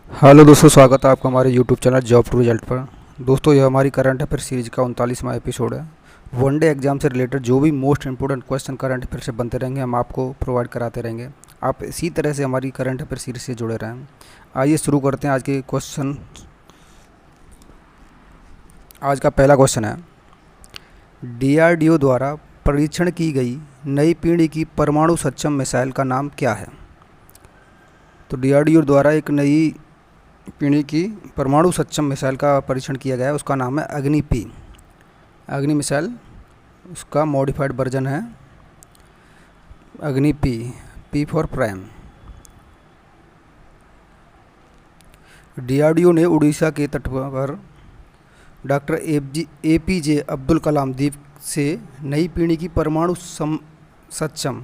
Hello दोस्तों, स्वागत है आपका हमारे YouTube channel job to result पर। दोस्तों, यह हमारी करंट अफेयर सीरीज का 39वां एपिसोड है। वनडे एग्जाम से रिलेटेड जो भी most important question current affair से बनते रहेंगे, हम आपको प्रोवाइड कराते रहेंगे। आप इसी तरह से हमारी करंट अफेयर सीरीज से जुड़े रहें। आइए शुरू करते हैं आज के क्वेश्चन। आज का पहला क्वेश्चन है, डीआरडीओ द्वारा परीक्षण की गई नई पीढ़ी की परमाणु सक्षम मिसाइल का नाम क्या है? तो डीआरडीओ द्वारा एक नई पीढ़ी की परमाणु सक्षम मिसाइल का परीक्षण किया गया है, उसका नाम है अग्नि-P। अग्नि मिसाइल उसका मॉडिफाइड वर्जन है Agni P, P for prime. DRDO ने उड़ीसा के तट पर डॉक्टर एपीजे अब्दुल कलाम द्वीप से नई पीढ़ी की परमाणु सक्षम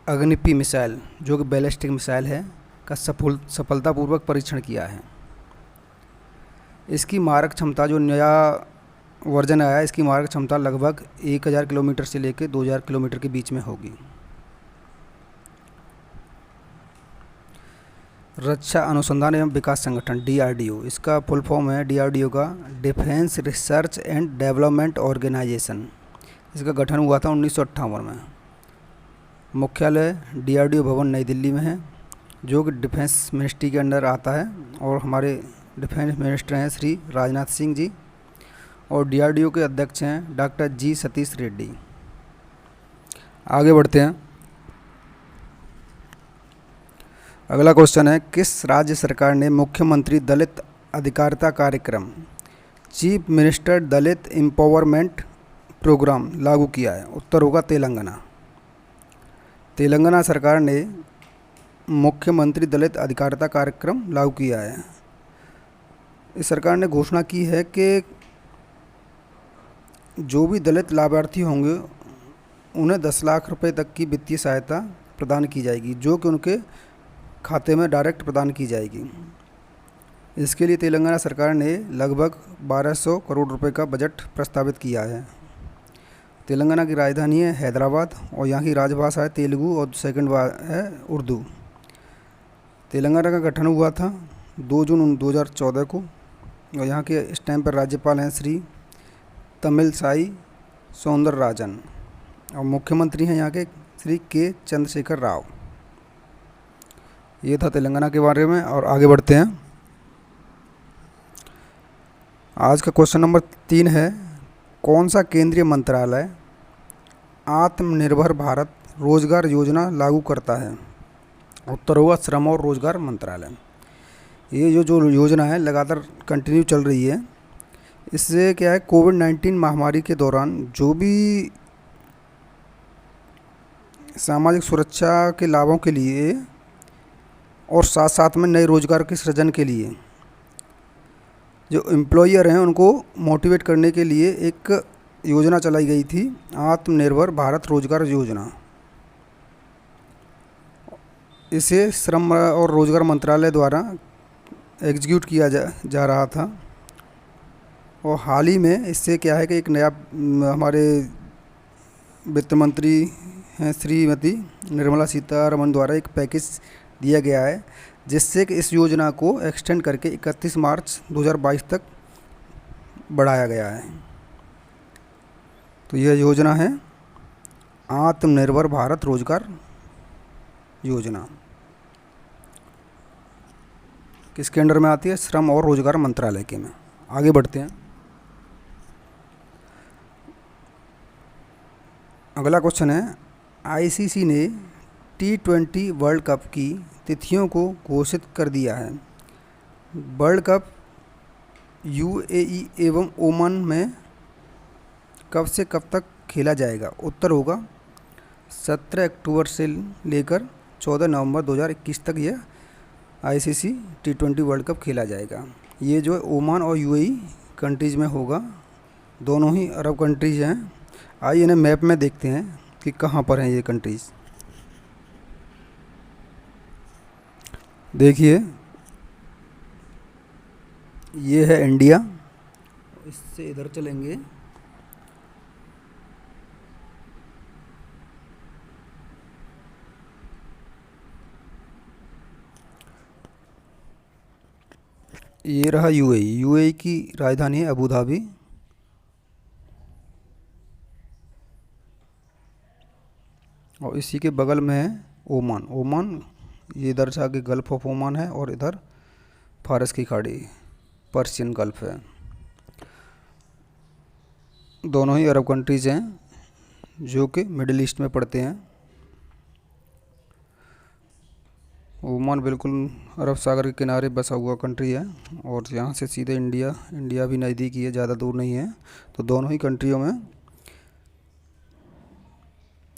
अग्नि-P मिसाइल, जो कि बैलिस्टिक मिसाइल है, का सफलतापूर्वक परीक्षण किया है। इसकी मारक क्षमता, जो नया वर्जन आया है, इसकी मारक क्षमता लगभग 1000 किलोमीटर से लेकर 2000 किलोमीटर के बीच में होगी। रक्षा अनुसंधान एवं विकास संगठन डीआरडीओ, इसका फुल फॉर्म है डीआरडीओ का defence research and development organisation. इसका गठन हुआ था 1958 में। मुख्यालय डीआरडीओ भवन नई दिल्ली में है, जो कि डिफेंस मिनिस्ट्री के अंडर आता है, और हमारे डिफेंस मिनिस्टर हैं श्री राजनाथ सिंह जी, और डीआरडीओ के अध्यक्ष हैं डॉक्टर जी सतीश रेड्डी। आगे बढ़ते हैं। अगला क्वेश्चन है, किस राज्य सरकार ने मुख्यमंत्री दलित अधिकारिता कार्यक्रम, चीफ मिनिस्टर दलित एम्पावरमेंट प्रोग्राम लागू किया है? उत्तर होगा तेलंगाना। तेलंगाना सरकार ने मुख्यमंत्री दलित अधिकारिता कार्यक्रम लागू किया है। इस सरकार ने घोषणा की है कि जो भी दलित लाभार्थी होंगे उन्हें 10 लाख रुपए तक की वित्तीय सहायता प्रदान की जाएगी, जो कि उनके खाते में डायरेक्ट प्रदान की जाएगी। इसके लिए तेलंगाना सरकार ने लगभग 1200 करोड़ रुपए का बजट प्रस्तावित किया है। तेलंगाना की राजधानी है हैदराबाद, और यहाँ की राजभाषा है तेलुगु, और सेकंड है उर्दू। तेलंगाना का गठन हुआ था 2 जून 2014 को, और यहाँ के इस टाइम पर राज्यपाल हैं श्री तमिलसाई सौंदरराजन, और मुख्यमंत्री हैं यहाँ के श्री के चंद्रशेखर राव। ये था तेलंगाना के बारे में। और आगे बढ़ते हैं। आज का क्वेश्चन नंबर 3 है, कौन सा केंद्रीय मंत्रालय आत्मनिर्भर भारत रोजगार योजना लागू करता है? उत्तर होगा श्रम और रोजगार मंत्रालय। ये जो योजना है लगातार कंटिन्यू चल रही है। इससे क्या है, कोविड-19 महामारी के दौरान जो भी सामाजिक सुरक्षा के लाभों के लिए और साथ साथ में नए रोजगार के सृजन के लिए जो एम्प्लॉयर हैं उनको मोटिवेट करने के लिए एक योजना चलाई गई थी, आत्मनिर्भर भारत रोजगार योजना। इसे श्रम और रोजगार मंत्रालय द्वारा एग्जीक्यूट किया जा रहा था। और हाल ही में इससे क्या है कि एक नया हमारे वित्त मंत्री हैं श्रीमती निर्मला सीतारमण द्वारा एक पैकेज दिया गया है, जिससे कि इस योजना को एक्सटेंड करके 31 मार्च 2022 तक बढ़ाया गया है। तो यह योजना है आत्मनिर्भर भारत रोजगार योजना। किसके अंडर में आती है? श्रम और रोजगार मंत्रालय के में। आगे बढ़ते हैं। अगला क्वेश्चन है, आईसीसी ने T20 वर्ल्ड कप की तिथियों को घोषित कर दिया है। वर्ल्ड कप यूएई एवं ओमान में कब से कब तक खेला जाएगा? उत्तर होगा 17 अक्टूबर से लेकर 14 नवंबर 2021 तक यह आईसीसी T20 वर्ल्ड कप खेला जाएगा। ये जो है ओमान और यूएई कंट्रीज़ में होगा, दोनों ही अरब कंट्रीज़ हैं। आइए इन्हें मैप में देखते हैं कि कहाँ पर हैं ये कंट्रीज़। देखिए, ये है इंडिया, इससे इधर चलेंगे ये रहा यूएई। यूएई की राजधानी है अबू धाबी। और इसी के बगल में है ओमान। ओमान ये इधर से आगे गल्फ़ ऑफ ओमान है और इधर फारस की खाड़ी, पर्शियन गल्फ़ है। दोनों ही अरब कंट्रीज़ हैं जो कि मिडिल ईस्ट में पड़ते हैं। ओमान बिल्कुल अरब सागर के किनारे बसा हुआ कंट्री है और यहाँ से सीधे इंडिया भी नज़दीक ही है, ज़्यादा दूर नहीं है। तो दोनों ही कंट्रियों में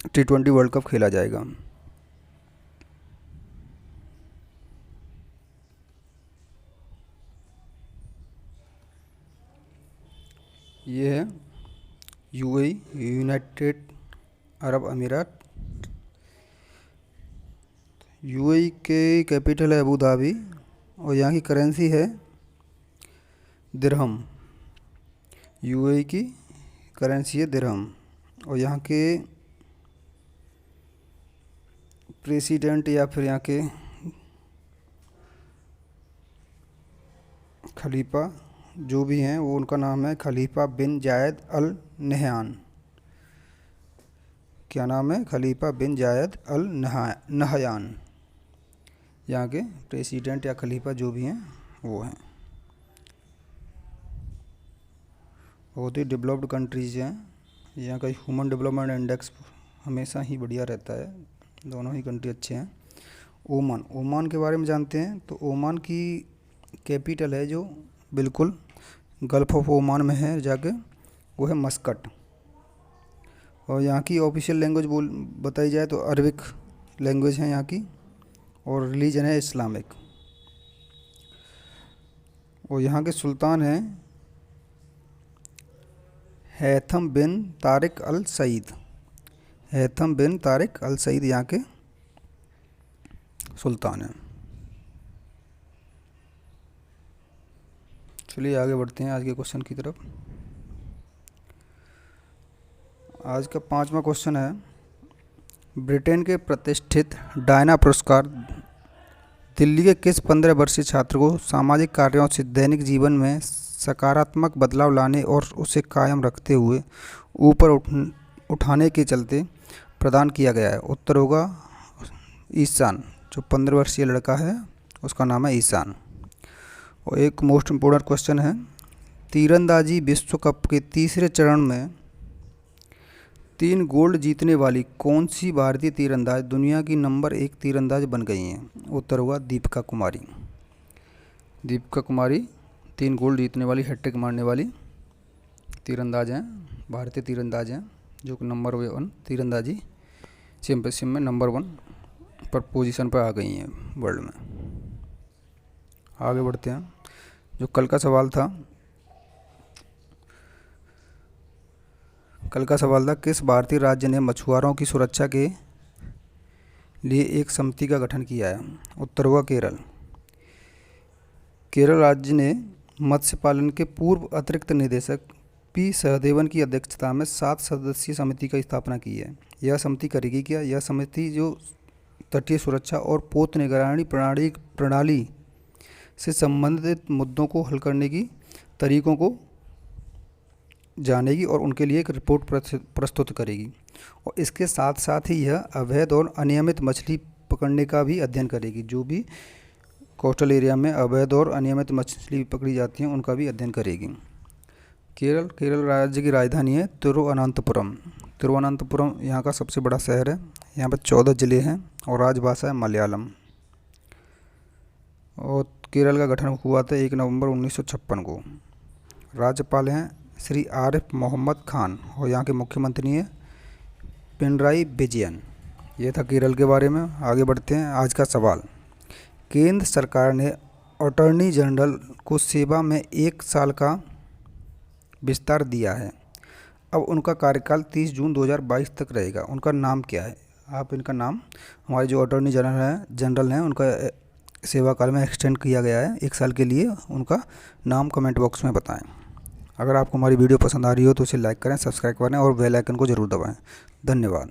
T20 वर्ल्ड कप खेला जाएगा। ये है यूएई, यूनाइटेड अरब अमीरात। यूएई के कैपिटल है अबू धाबी और यहाँ की करेंसी है दिरहम। यूएई की करेंसी है दिरहम। और यहाँ के प्रेसिडेंट या फिर यहाँ के खलीफा जो भी हैं वो, उनका नाम है खलीफा बिन जायद अल नहयान। क्या नाम है? खलीफा बिन जायद अल नहयान। यहाँ के प्रेसिडेंट या खलीफा जो भी हैं वो हैं। बहुत ही डेवलप्ड कंट्रीज़ हैं। यहाँ का ह्यूमन डेवलपमेंट इंडेक्स हमेशा ही बढ़िया रहता है। दोनों ही कंट्री अच्छे हैं। ओमान के बारे में जानते हैं। तो ओमान की कैपिटल है जो बिल्कुल गल्फ़ ऑफ ओमान में है जाके, वो है मस्कट। और यहाँ की ऑफिशियल लैंग्वेज बताई जाए तो अरबिक लैंग्वेज है यहाँ की, और रिलीजन है इस्लामिक। और यहाँ के सुल्तान हैं हैथम बिन तारिक अल सईद। हैथम बिन तारिक अल सईद यहाँ के सुल्तान हैं। चलिए आगे बढ़ते हैं आज के क्वेश्चन की तरफ। आज का 5वां क्वेश्चन है, ब्रिटेन के प्रतिष्ठित डायना पुरस्कार दिल्ली के किस 15 वर्षीय छात्र को सामाजिक कार्यों से दैनिक जीवन में सकारात्मक बदलाव लाने और उसे कायम रखते हुए ऊपर उठाने के चलते प्रदान किया गया है? उत्तर होगा ईशान। जो 15 वर्षीय लड़का है उसका नाम है ईशान। और एक मोस्ट इम्पोर्टेंट क्वेश्चन है, तीरंदाजी विश्व कप के तीसरे चरण में 3 गोल्ड जीतने वाली कौन सी भारतीय तीरंदाज दुनिया की नंबर 1 तीरंदाज बन गई हैं? उत्तर होगा दीपिका कुमारी। दीपिका कुमारी 3 गोल्ड जीतने वाली, हैट्रिक मारने वाली तीरंदाज हैं, भारतीय तीरंदाज हैं, जो कि नंबर 1 तीरंदाजी चैंपियनशिप में नंबर 1 पर पोजीशन पर आ गई हैं वर्ल्ड में। आगे बढ़ते हैं। जो कल का सवाल था, किस भारतीय राज्य ने मछुआरों की सुरक्षा के लिए एक समिति का गठन किया है? उत्तर हुआ केरल। केरल राज्य ने मत्स्य पालन के पूर्व अतिरिक्त निदेशक पी सहदेवन की अध्यक्षता में 7 सदस्यीय समिति की स्थापना की है। यह समिति करेगी क्या? यह समिति जो तटीय सुरक्षा और पोत निगरानी प्रणाली से संबंधित मुद्दों को हल करने की तरीकों को जानेगी और उनके लिए एक रिपोर्ट प्रस्तुत करेगी। और इसके साथ साथ ही यह अवैध और अनियमित मछली पकड़ने का भी अध्ययन करेगी। जो भी कोस्टल एरिया में अवैध और अनियमित मछली पकड़ी जाती हैं उनका भी अध्ययन करेगी। केरल राज्य की राजधानी है तिरुवनंतपुरम। तिरुवनंतपुरम यहाँ का सबसे बड़ा शहर है। यहाँ पर 14 ज़िले हैं और राजभाषा है मलयालम। और केरल का गठन हुआ था 1 नवंबर 1956 को। राज्यपाल हैं श्री आरिफ मोहम्मद खान और यहाँ के मुख्यमंत्री हैं पिनराई विजयन। ये था केरल के बारे में। आगे बढ़ते हैं। आज का सवाल, केंद्र सरकार ने अटॉर्नी जनरल को सेवा में 1 साल का विस्तार दिया है। अब उनका कार्यकाल 30 जून 2022 तक रहेगा। उनका नाम क्या है? आप इनका नाम, हमारे जो अटॉर्नी जनरल हैं उनका सेवा काल में एक्सटेंड किया गया है 1 साल के लिए। उनका नाम कमेंट बॉक्स में बताएं। अगर आपको हमारी वीडियो पसंद आ रही हो तो इसे लाइक करें, सब्सक्राइब करें और बेल आइकन को ज़रूर दबाएं। धन्यवाद।